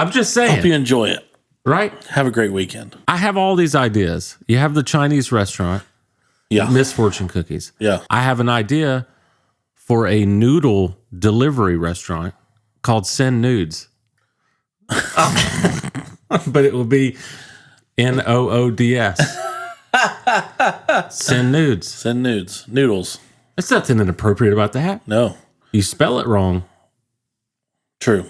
I'm just saying. Hope you enjoy it. Right? Have a great weekend. I have all these ideas. You have the Chinese restaurant. Yeah. Misfortune Cookies. Yeah. I have an idea for a noodle delivery restaurant called Send Nudes. But it will be Noods. Send Nudes. Send nudes. Noodles. There's nothing inappropriate about that. No. You spell it wrong. True.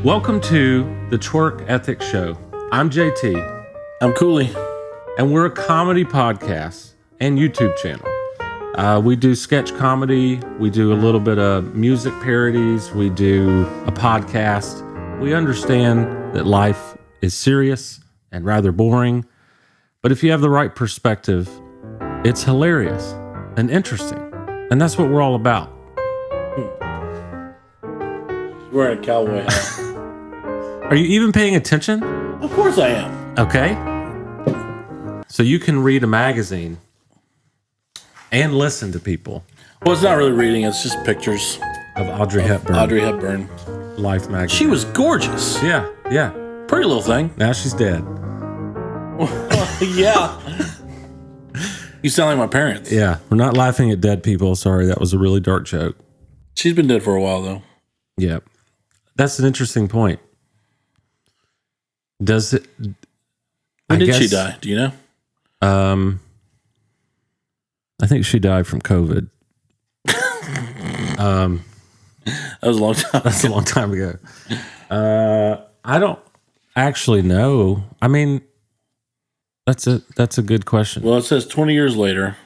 Welcome to the Twerk Ethic Show. I'm JT. I'm Cooley. And we're a comedy podcast and YouTube channel. We do sketch comedy. We do a little bit of music parodies. We do a podcast. We understand that life is serious and rather boring. But if you have the right perspective, it's hilarious and interesting. And that's what we're all about. Wearing a cowboy hat. Are you even paying attention? Of course I am. Okay. So you can read a magazine and listen to people. Well, it's not really reading. It's just pictures of Audrey Hepburn. Audrey Hepburn. Life magazine. She was gorgeous. Yeah. Pretty little thing. Now she's dead. Yeah. You sound like my parents. Yeah. We're not laughing at dead people. Sorry, that was a really dark joke. She's been dead for a while, though. Yeah. That's an interesting point. Does it... When did she die? Do you know? I think she died from COVID. That was a long time. That's a long time ago. I don't actually know. I mean, that's a good question. Well, it says 20 years later.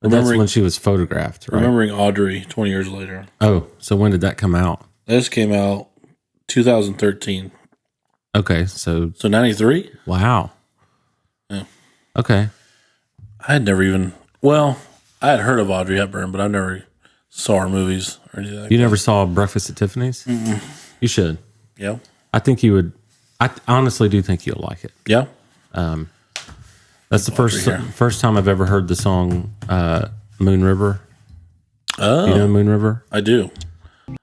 But that's when she was photographed, right? Remembering Audrey 20 years later. Oh, so when did that come out? This came out 2013. Okay, so 93? Wow. Yeah. Okay. I had never even... Well, I had heard of Audrey Hepburn, but I never saw her movies or anything like You that. never saw Breakfast at Tiffany's? Mm-mm. You should. Yeah. I think you would. I honestly do think you'll like it. Yeah. That's the first time I've ever heard the song Moon River. Oh. You know Moon River? I do.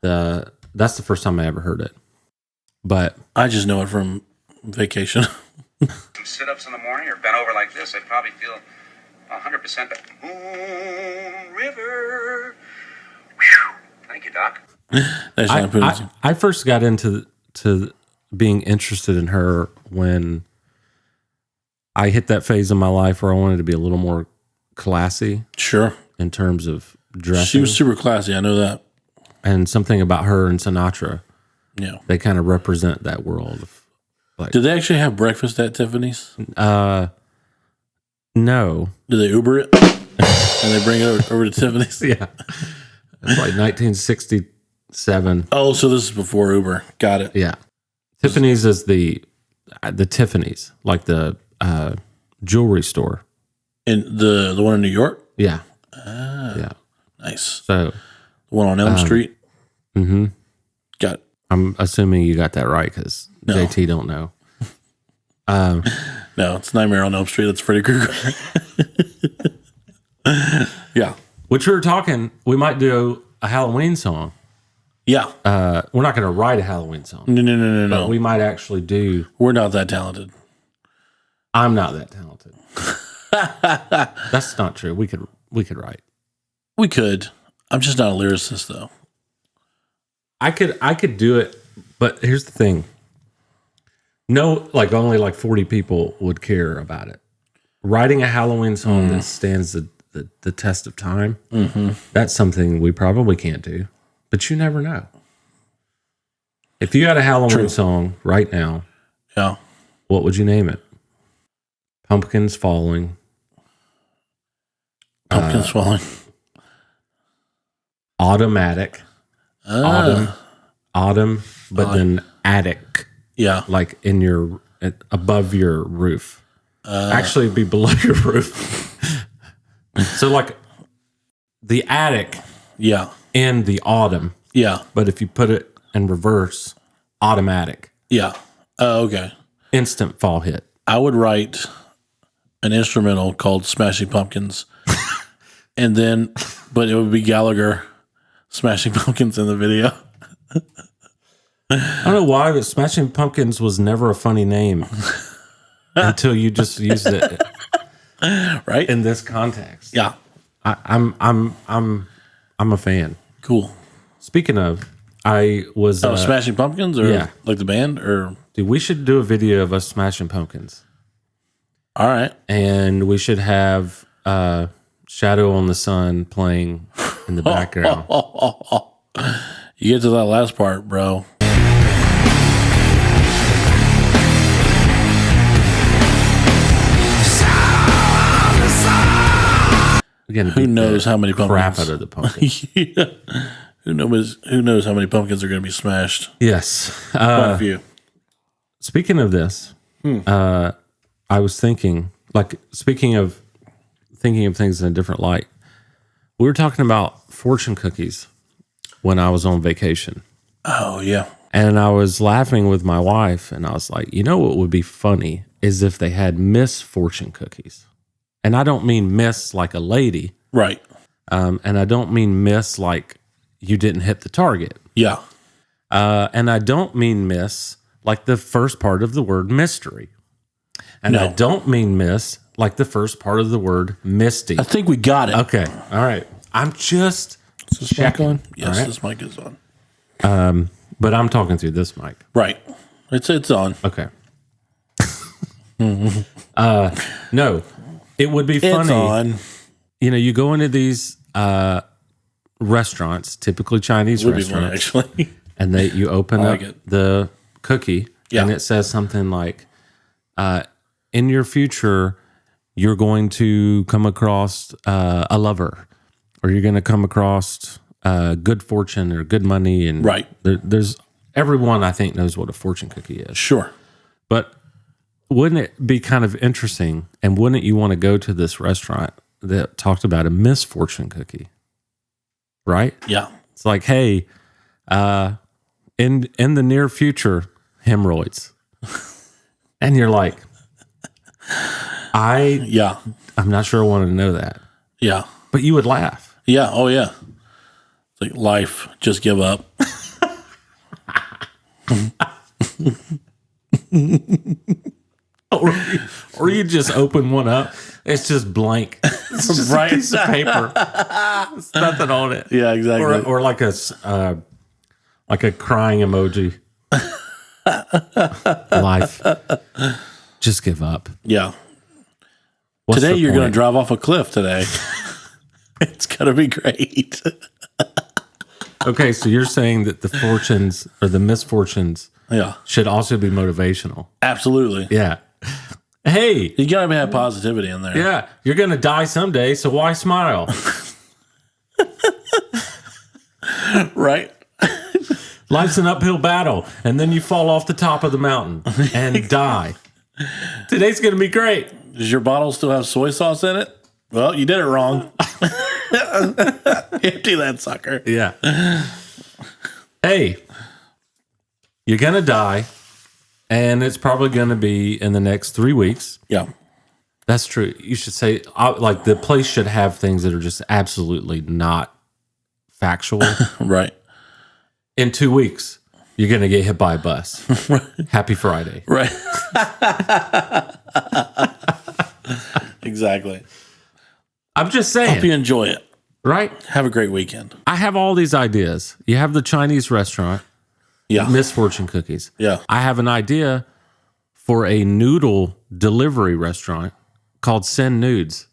That's the first time I ever heard it. But I just know it from Vacation. Some sit-ups in the morning or bent over like this, I'd probably feel 100% better. Moon River. Whew. Thank you, Doc. I first got into being interested in her when I hit that phase in my life where I wanted to be a little more classy. Sure. In terms of dressing. She was super classy. I know that. And something about her and Sinatra. Yeah. They kind of represent that world. Like, did they actually have breakfast at Tiffany's? No. Did they Uber it? And they bring it over to Tiffany's? Yeah. It's like 1967. Oh, so this is before Uber. Got it. Yeah. Tiffany's is the Tiffany's, like the jewelry store. And the one in New York? Yeah. Yeah. Nice. So the one on Elm Street? Mm-hmm. Got it. I'm assuming you got that right because JT don't know. No, it's Nightmare on Elm Street. That's Freddy Krueger. Yeah. Which we were talking, we might do a Halloween song. Yeah. We're not going to write a Halloween song. No. But we might actually do. We're not that talented. I'm not that talented. That's not true. We could write. We could. I'm just not a lyricist, though. I could do it, but here's the thing. No, like only like 40 people would care about it. Writing a Halloween song that stands the test of time, that's something we probably can't do. But you never know. If you had a Halloween song right now, yeah, what would you name it? Pumpkins Falling. Pumpkins Falling. Automatic. Autumn, but then attic. Yeah. Like in your, above your roof. Actually, it'd be below your roof. So like the attic. Yeah. In the autumn. Yeah. But if you put it in reverse, automatic. Yeah. Oh, okay. Instant fall hit. I would write an instrumental called Smashing Pumpkins. And then, but it would be Gallagher Smashing Pumpkins in the video. I don't know why, but Smashing Pumpkins was never a funny name until you just used it Right? in this context. Yeah. I'm a fan. Cool. Speaking of, I was Smashing Pumpkins or yeah. like the band or dude, we should do a video of us smashing pumpkins. all right. And we should have Shadow on the Sun playing in the background. You get to that last part, bro. Who knows how many pumpkins? Crap out of the pumpkins. Yeah. Who knows how many pumpkins are going to be smashed? Yes. Quite a few. Speaking of this, I was thinking, speaking of thinking of things in a different light, we were talking about fortune cookies when I was on vacation. Oh, yeah. And I was laughing with my wife, and I was like, you know what would be funny is if they had Miss Fortune cookies. And I don't mean Miss like a lady. Right. And I don't mean Miss like you didn't hit the target. Yeah. And I don't mean Miss like the first part of the word mystery. And I don't mean Miss like the first part of the word misty. I think we got it. Okay. All right. I'm just Is this mic on? Yes, right. this mic is on. But I'm talking through this mic. Right. It's on. Okay. No, it would be funny. It's on. You know, you go into these restaurants, typically Chinese Would be fun, restaurants, actually. and you open like up it. the cookie, Yeah. and it says something like, in your future, you're going to come across a lover, or you're going to come across good fortune or good money. And Right. there's everyone, I think, knows what a fortune cookie is. Sure. But wouldn't it be kind of interesting, and wouldn't you want to go to this restaurant that talked about a misfortune cookie? Right? Yeah. It's like, hey, in the near future, hemorrhoids. And you're like, Yeah. I'm not sure I wanted to know that. Yeah. But you would laugh. Yeah. Oh, yeah. It's like life. Just give up. Or you just open one up. It's just blank. It's just a piece of paper. There's nothing on it. Yeah, exactly. Or like a crying emoji. Life. Just give up. Yeah. What's Today the you're going to point? drive off a cliff today. It's going to be great. Okay, so you're saying that the fortunes or the misfortunes Yeah. should also be motivational. Absolutely. Yeah. Hey, You got to have positivity in there. yeah, you're going to die someday, so why smile? Right? Life's an uphill battle, and then you fall off the top of the mountain and die. Today's going to be great. Does your bottle still have soy sauce in it? Well, you did it wrong. Empty that sucker. Yeah. Hey, you're going to die, and it's probably going to be in the next 3 weeks. Yeah. That's true. You should say, like, the place should have things that are just absolutely not factual. Right. In 2 weeks, you're going to get hit by a bus. Happy Friday. Right. Exactly. I'm just saying. Hope you enjoy it. Right? Have a great weekend. I have all these ideas. You have the Chinese restaurant, Yeah. Misfortune Cookies. Yeah. I have an idea for a noodle delivery restaurant called Send Nudes.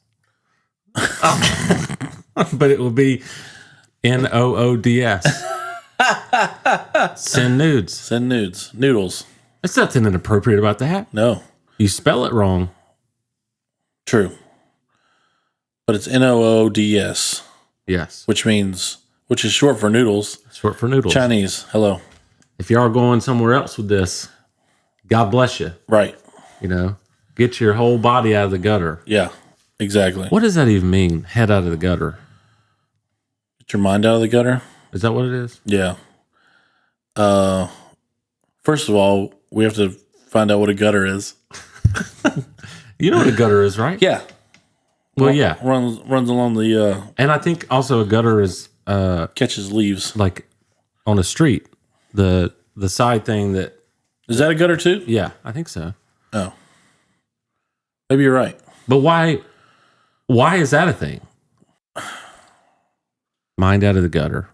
But it will be Noods. Send Nudes. Send nudes. Noodles. There's nothing inappropriate about that. No. You spell it wrong. True. But it's Noods, Yes. which is short for noodles. Short for noodles. Chinese. Hello. If you are going somewhere else with this, God bless you. Right. You know, get your whole body out of the gutter. Yeah. Exactly. What does that even mean? Head out of the gutter. Get your mind out of the gutter? Is that what it is? Yeah. First of all, we have to find out what a gutter is. You know what a gutter is, right? Yeah. Well, yeah. Runs along the And I think also a gutter is catches leaves. like on a street. The side thing that. Is that a gutter too? Yeah, I think so. Oh, maybe you're right. But why is that a thing? Mind out of the gutter.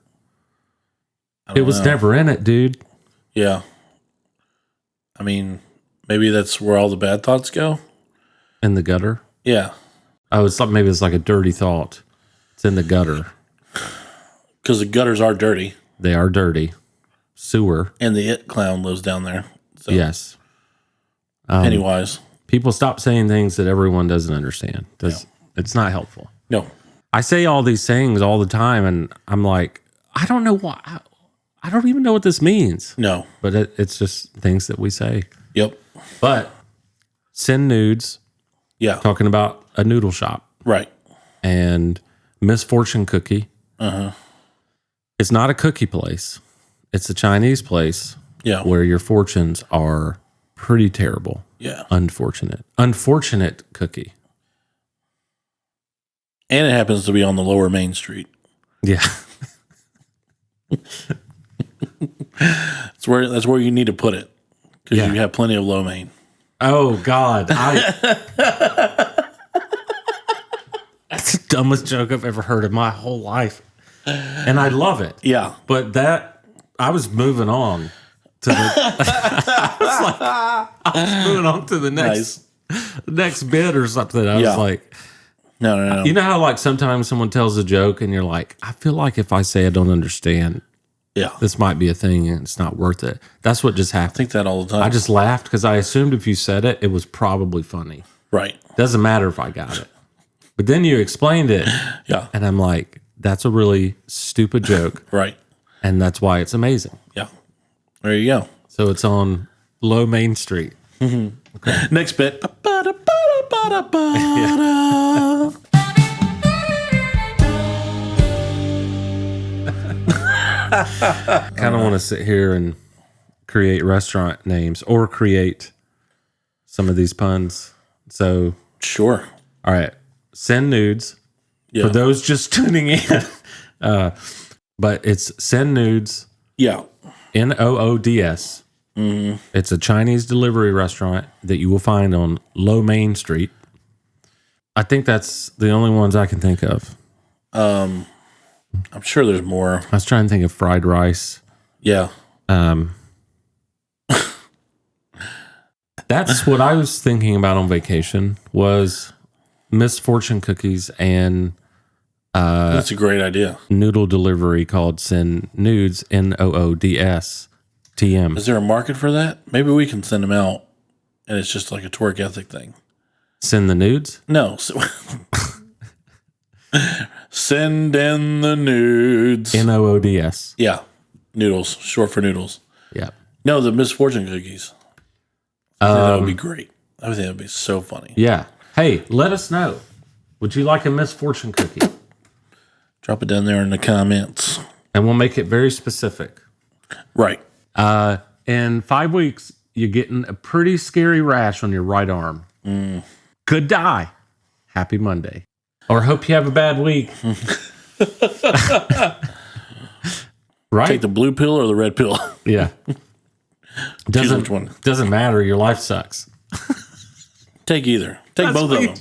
It was never in it, dude. Yeah. I mean, maybe that's where all the bad thoughts go. In the gutter. Yeah. Oh, maybe it's like a dirty thought. It's in the gutter. Because the gutters are dirty. They are dirty. Sewer. And the it clown lives down there. So Yes. Pennywise. People stop saying things that everyone doesn't understand. It's not helpful. No. I say all these things all the time, and I'm like, I don't know why. I don't even know what this means. No. But it's just things that we say. Yep. But send nudes. Yeah. Talking about a noodle shop. Right. And Misfortune Cookie. Uh-huh. It's not a cookie place. It's a Chinese place. Yeah. Where your fortunes are pretty terrible. Yeah. Unfortunate cookie. And it happens to be on the lower Main Street. Yeah. That's where you need to put it. Because you have plenty of low Main. Oh, God. That's the dumbest joke I've ever heard in my whole life. And I love it. Yeah. But I was moving on to the I was moving on to the next bit or something. I was like, No. you know how like sometimes someone tells a joke and you're like, I feel like if I say I don't understand, this might be a thing and it's not worth it. That's what just happened. I think that all the time. I just laughed because I assumed if you said it, it was probably funny. Right. Doesn't matter if I got it. But then you explained it. Yeah. And I'm like, that's a really stupid joke. Right. And that's why it's amazing. Yeah. There you go. So it's on Low Main Street. Mm-hmm. Okay. Next bit. Kind of want to sit here and create restaurant names or create some of these puns. So, sure. All right. Send nudes for those just tuning in. But it's send nudes. Yeah. NOODS. Mm-hmm. It's a Chinese delivery restaurant that you will find on Low Main Street. I think that's the only ones I can think of. I'm sure there's more. I was trying to think of fried rice. Yeah. That's what I was thinking about on vacation was Misfortune Cookies and that's a great idea. Noodle delivery called Send Nudes, NOODS TM. Is there a market for that? Maybe we can send them out and it's just like a twerk ethic thing. Send the nudes? No. Send in the nudes. NOODS. Yeah. Noodles. Short for noodles. Yeah. No, the Misfortune Cookies. I think that would be great. I think that would be so funny. Yeah. Hey, let us know. Would you like a Misfortune Cookie? Drop it down there in the comments. And we'll make it very specific. Right. In 5 weeks, you're getting a pretty scary rash on your right arm. Could die. Happy Monday. Or hope you have a bad week. Right? Take the blue pill or the red pill. Yeah. Choose which one. Doesn't matter. Your life sucks. Take either. Take both of them.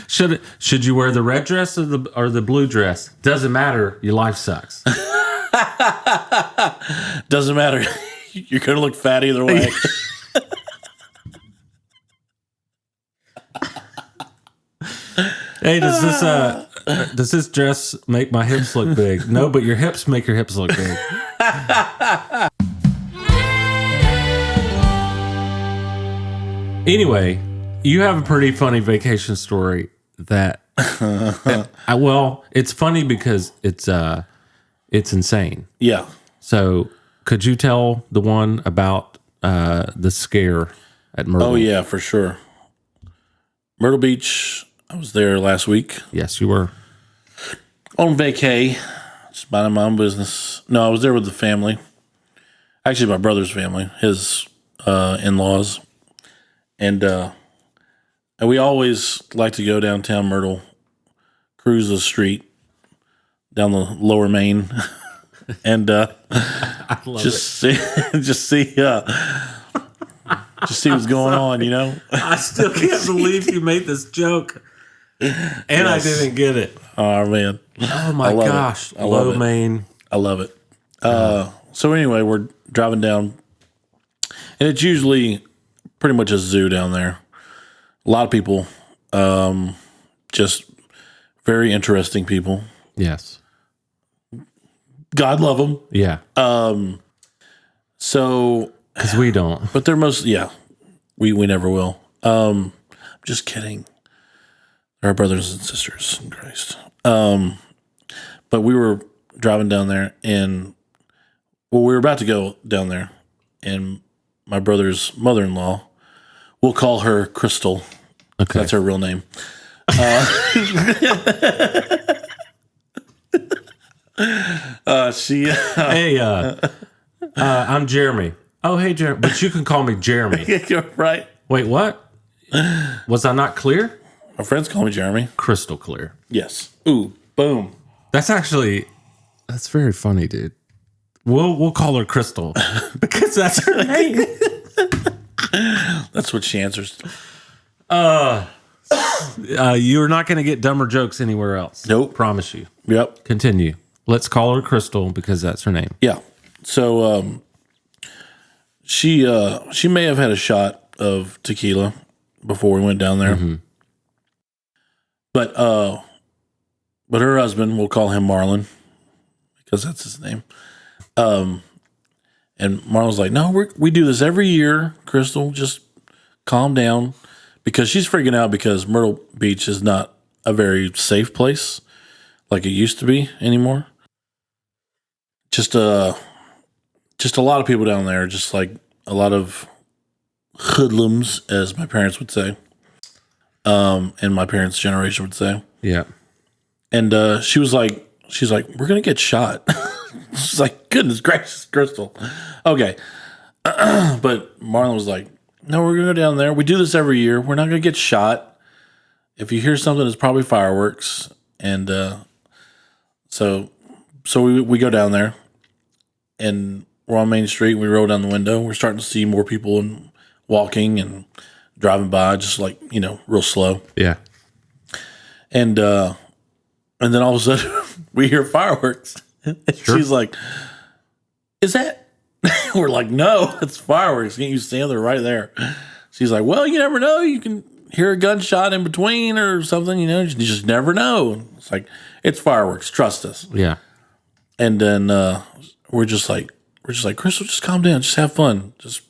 Should you wear the red dress or the blue dress? Doesn't matter. Your life sucks. Doesn't matter. You're going to look fat either way. Hey, does this dress make my hips look big? No, but your hips make your hips look big. Anyway, you have a pretty funny vacation story that well, it's funny because it's insane. Yeah. So, could you tell the one about the scare at Myrtle? Oh yeah, for sure. Myrtle Beach. I was there last week. Yes, you were. On vacay. Just minding my own business. No, I was there with the family. Actually, my brother's family, his in-laws. And we always like to go downtown Myrtle, cruise the street, down the lower main, and I love just see what's going on. You know, I still can't believe you made this joke, and I didn't get it. Oh man! Oh my gosh! I love Low it. main. I love it. So anyway, we're driving down, and it's usually pretty much a zoo down there. A lot of people, just very interesting people. Yes. God love them. Yeah. So, Because we don't. but they're we never will. Just kidding. They're our brothers and sisters in Christ. But we were driving down there, and we were about to go down there, and my brother's mother-in-law, we'll call her Crystal. Okay. That's her real name. Hey, I'm Jeremy. Oh, hey, Jeremy. But you can call me Jeremy. You're right. Wait, what? Was I not clear? My friends call me Jeremy. Crystal clear. Yes. Ooh, boom. That's very funny, dude. We'll call her Crystal because that's her name. That's what she answers. You're not going to get dumber jokes anywhere else. Nope. Promise you. Yep. Continue. Let's call her Crystal because that's her name. Yeah. So she may have had a shot of tequila before we went down there. Mm-hmm. But her husband, we'll call him Marlon because that's his name. And Marlon's like, no, we do this every year, Crystal. Just calm down, because she's freaking out because Myrtle Beach is not a very safe place like it used to be anymore. Just a lot of people down there, just like a lot of hoodlums, as my parents would say, and my parents' generation would say. Yeah. And she's like, we're gonna get shot. She's like, goodness gracious, Crystal. Okay. But Marlon was like, no, we're gonna go down there. We do this every year. We're not gonna get shot. If you hear something, it's probably fireworks. And so we go down there, and we're on Main Street. We roll down the window. We're starting to see more people and walking and driving by, just like, real slow. Yeah. And then all of a sudden we hear fireworks. Sure. She's like, is that? We're like, no, it's fireworks. Can't you stand there right there? She's like, well, you never know. You can hear a gunshot in between or something, you just never know. It's like, it's fireworks. Trust us. Yeah. And then we're just like, Crystal, just calm down. Just have fun. Just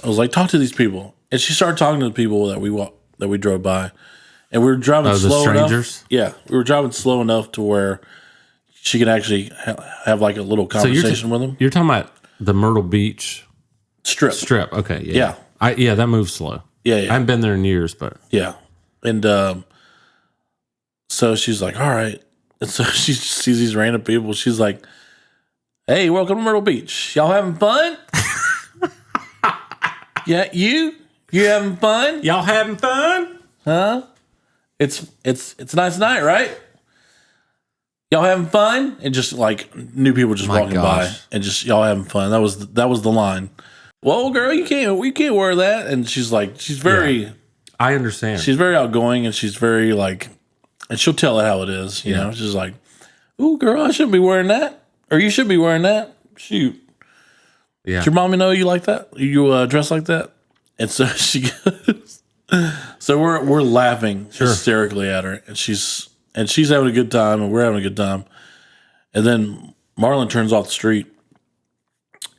I was like, talk to these people. And she started talking to the people that we drove by. And we were driving slow enough. Yeah, we were driving slow enough to where she could actually have like a little conversation with them. You're talking about the Myrtle Beach Strip. Okay. Yeah. That moves slow. Yeah. I haven't been there in years, but yeah. And so she's like, all right. And so she sees these random people. She's like, hey, welcome to Myrtle Beach. Y'all having fun? Yeah, you having fun? y'all having fun? Huh? It's a nice night, right? Y'all having fun? And just like new people just walking by and just y'all having fun. That was the line. Well, girl, we can't wear that. And she's like, I understand. She's very outgoing, and she's very like, and she'll tell it how it is. You know, she's like, ooh, girl, I shouldn't be wearing that, or you should be wearing that. Shoot. Yeah. Does your mommy know you like that? You dress like that? And so she goes. So we're laughing hysterically at her, and she's having a good time, and we're having a good time. And then Marlon turns off the street,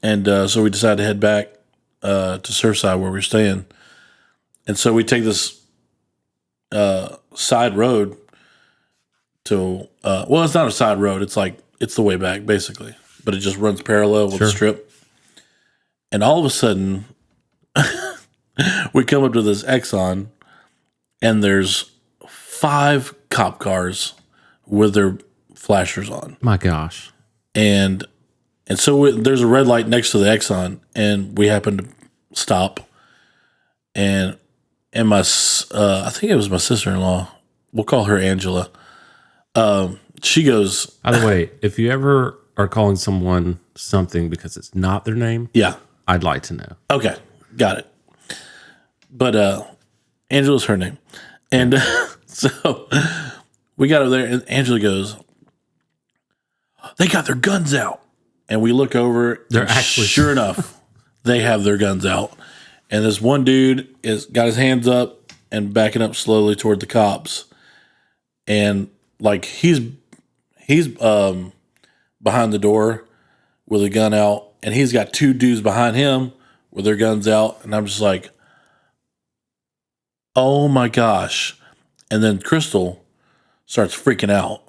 and so we decide to head back to Surfside where we're staying. And so we take this side road to it's not a side road. It's like it's the way back basically, but it just runs parallel with the strip. And all of a sudden, we come up to this Exxon, and there's 5 cop cars with their flashers on. My gosh. And so there's a red light next to the Exxon, and we happen to stop. And my I think it was my sister-in-law. We'll call her Angela. she goes, By the way, if you ever are calling someone something because it's not their name, yeah. I'd like to know. Okay, got it. But Angela's her name. And so we got over there, and Angela goes, they got their guns out. And we look over, They're and actually sure enough, they have their guns out. And this one dude is got his hands up and backing up slowly toward the cops. And like he's behind the door with a gun out, and he's got two dudes behind him with their guns out. And I'm just like, oh my gosh. And then Crystal starts freaking out.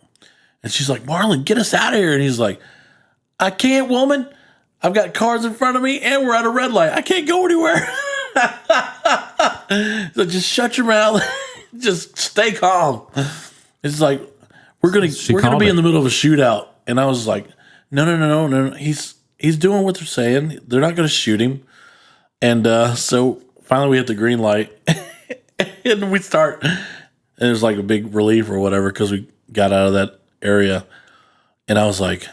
And she's like, Marlon, get us out of here. And he's like, I can't, woman. I've got cars in front of me and we're at a red light. I can't go anywhere. So just shut your mouth. Just stay calm. It's like, we're gonna be in the middle of a shootout. And I was like, no. He's doing what they're saying. They're not gonna shoot him. And so finally we hit the green light. And we start, and it was like a big relief or whatever because we got out of that area. And I was like,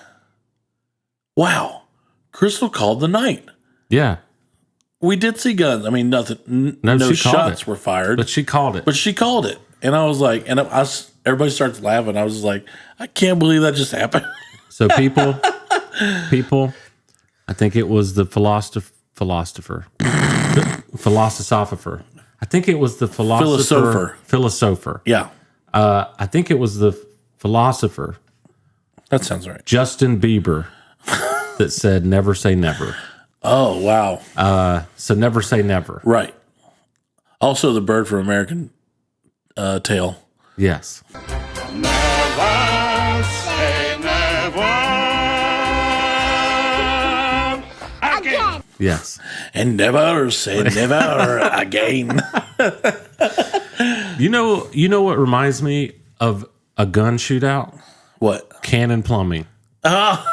wow, Crystal called the night. Yeah. We did see guns. I mean, nothing, no shots were fired. But she called it. But she called it. And I was like, and everybody starts laughing. I was just like, I can't believe that just happened. So people, I think it was the philosopher. I think it was the philosopher. Yeah. I think it was the philosopher, That sounds right. Justin Bieber, that said, never say never. Oh, wow. So never say never. Right. Also the bird from American Tail. Yes. Never say never again. Yes. And never say never again. You know what reminds me of a gun shootout? What? Cannon Plumbing. Oh,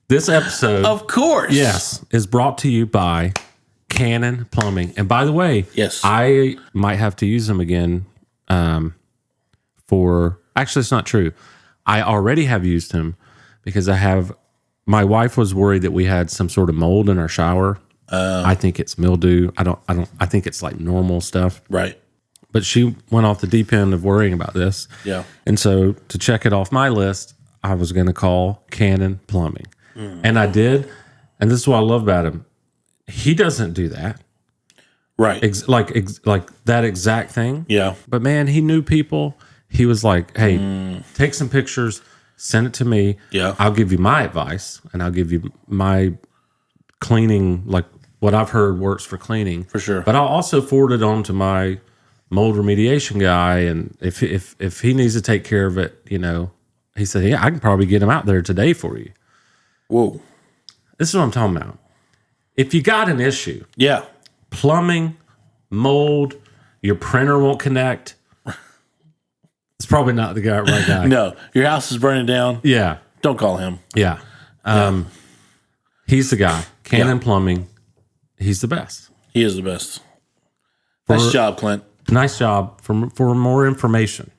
This episode, of course. yes, is brought to you by Cannon Plumbing. And by the way, Yes. I might have to use them again actually, it's not true. I already have used him because my wife was worried that we had some sort of mold in our shower. I think it's mildew. I think it's like normal stuff. Right. But she went off the deep end of worrying about this. Yeah. And so to check it off my list, I was going to call Cannon Plumbing. And I did. And this is what I love about him. He doesn't do that. Right. Like that exact thing. Yeah. But man, he knew people. He was like, hey, take some pictures, send it to me. Yeah. I'll give you my advice and I'll give you my cleaning, like what I've heard works for cleaning. For sure. But I'll also forward it on to my mold remediation guy. And if he needs to take care of it, he said, yeah, I can probably get him out there today for you. Whoa. This is what I'm talking about. If you got an issue, Yeah. plumbing, mold, your printer won't connect, it's probably not the right guy. No. Your house is burning down. Yeah. Don't call him. Yeah. He's the guy. Cannon Plumbing. He's the best. He is the best. Nice job, Clint. Nice job. For more information,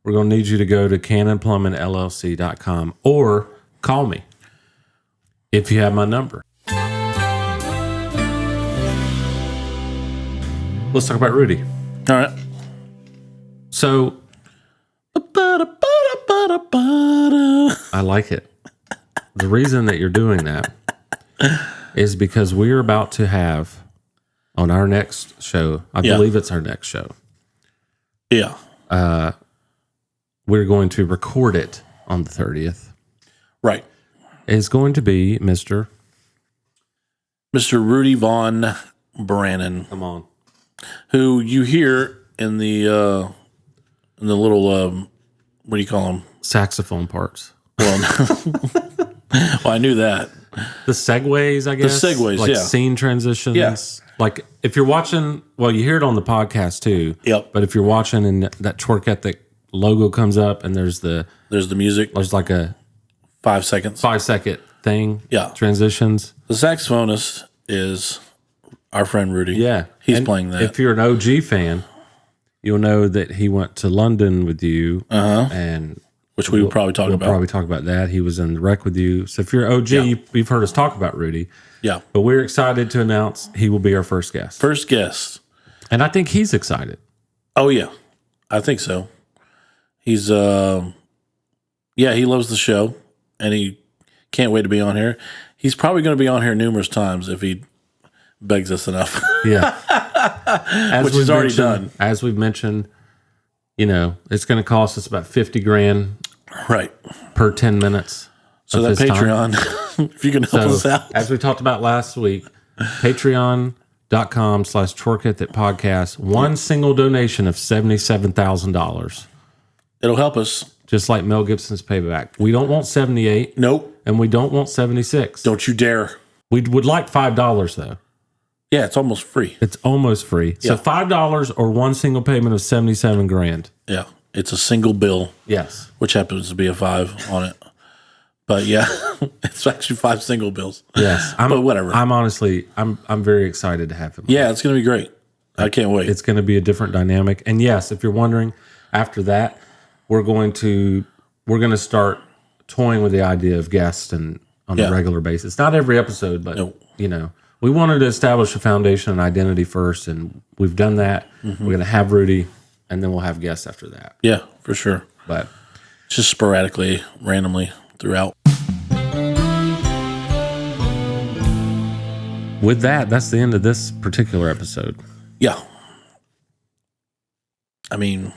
we're going to need you to go to cannonplumbingllc.com or call me if you have my number. Let's talk about Rudy. All right. So I like it. The reason that you're doing that is because we're about to have on our next show, I believe it's our next show, Yeah. we're going to record it on the 30th. Right. It's going to be Mr. Rudy Von Brannon, Come on. who you hear in the little what do you call them? Saxophone parts. Well, well, I knew that. The segues, I guess. The segues, like yeah. scene transitions. Yes. Like if you're watching, well, you hear it on the podcast too. Yep. But if you're watching and that Twerk Ethic logo comes up and there's the music. there's like a 5 seconds. 5-second thing. Yeah. Transitions. The saxophonist is our friend Rudy. Yeah. He's And playing that. If you're an OG fan, you'll know that he went to London with you and which we will probably talk We'll about. probably talk about that. He was in the Rec with you. So if you're OG, you've heard us talk about Rudy. Yeah. But we're excited to announce he will be our first guest. First guest. And I think he's excited. Oh, yeah. I think so. He's, he loves the show, and he can't wait to be on here. He's probably going to be on here numerous times if he begs us enough. Yeah. Which he's already done. As we've mentioned, it's going to cost us about $50,000 Right. per 10 minutes. So that Patreon, if you can help us out. As we talked about last week, patreon.com/Twerk Ethic Podcast, one single donation of $77,000. It'll help us. Just like Mel Gibson's Payback. We don't want 78. Nope. And we don't want 76. Don't you dare. We would like $5 though. Yeah, it's almost free. It's almost free. So Yeah. $5 or one single payment of $77,000. Yeah. It's a single bill, Yes. which happens to be a 5 on it. But yeah, it's actually 5 single bills. Yes. But whatever. I'm honestly, I'm very excited to have him. Yeah, it's going to be great. I can't wait. It's going to be a different dynamic. And yes, if you're wondering, after that, we're going to toying with the idea of guests and on a regular basis. Not every episode, but we wanted to establish a foundation and identity first, and we've done that. We're going to have Rudy, and then we'll have guests after that. Yeah, for sure. But just sporadically, randomly throughout. With that, that's the end of this particular episode. Yeah. I mean,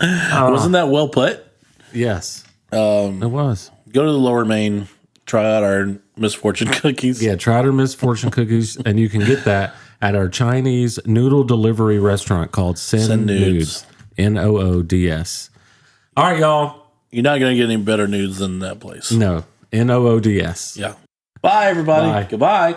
wasn't that well put? Yes. It was. Go to the Lower Main, try out our misfortune cookies. Yeah, try our misfortune cookies, and you can get that at our Chinese noodle delivery restaurant called Send Nudes. Noods. All right, y'all. You're not going to get any better nudes than that place. No, Noods. Yeah. Bye, everybody. Bye. Goodbye.